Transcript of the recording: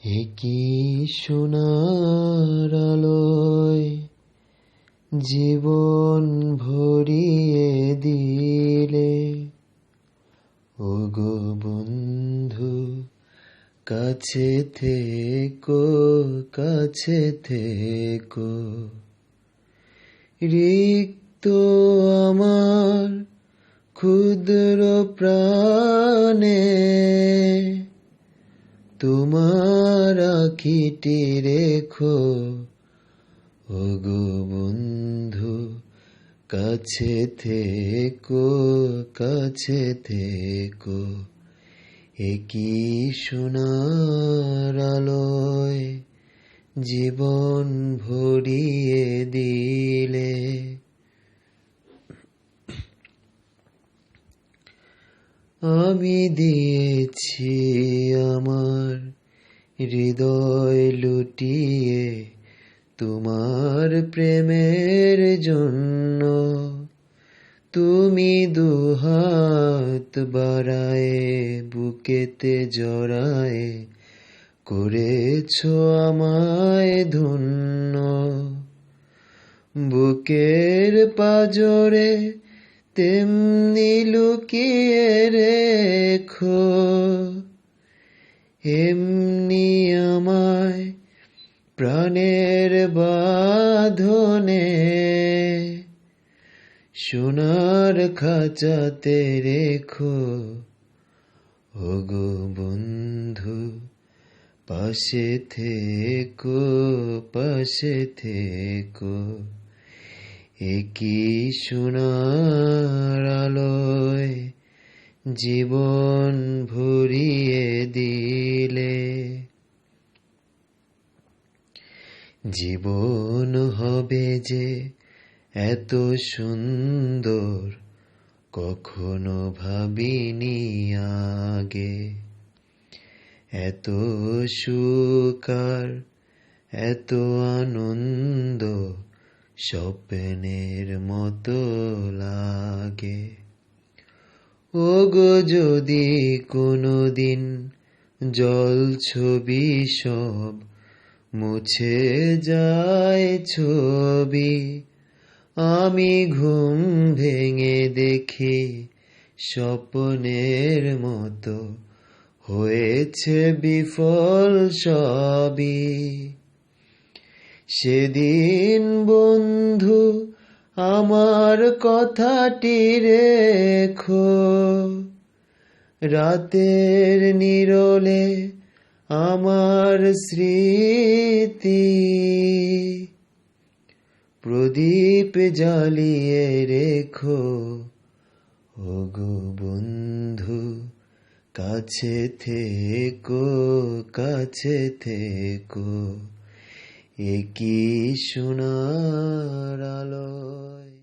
একই সোনার আলোয় জীবন ভরিয়ে দিলে, ওগো বন্ধু কাছে থেকো, কাছে থেকো। রিক্ত আমার ক্ষুদ্র প্রাণে তোমার আখিটি রেখো, ওগো বন্ধু কাছে থেকো, কাছে থেকো। একই সোনার আলোয় জীবন ভরিয়ে দিলে। আমি দিয়েছি আমার হৃদয় লুটিয়ে তোমার প্রেমের জন্য, তুমি দুহাত বাড়ায়ে বুকেতে জড়ায়ে করেছো আমায় ধন্য। বুকের পাজরে তেমনি লুকিয়ে রেখো, এমনি আমায় প্রাণের বাঁধনে সোনার খাঁচাতে রেখো, ওগো বন্ধু পাশে থেকো, পাশে থেকো। একই সোনার আলোয় জীবন ভরিয়ে দিলে। জীবন হবে যে এত সুন্দর কখনো ভাবিনি আগে, এত সুখ আর এত আনন্দ স্বপ্নের মতো লাগে। ওগো যদি কোনোদিন জল ছবি সব মুছে যায় ছবি, আমি ঘুম ভেঙে দেখি স্বপ্নের মতো হয়েছে বিফল সবই। সেদিন বন্ধু আমার কথাটি রেখো, রাতের নিরলে আমার স্মৃতি প্রদীপ জ্বালিয়ে রেখো, ওগো বন্ধু কাছে থেকো, কাছে থেকো। একই সোনার আলোয়।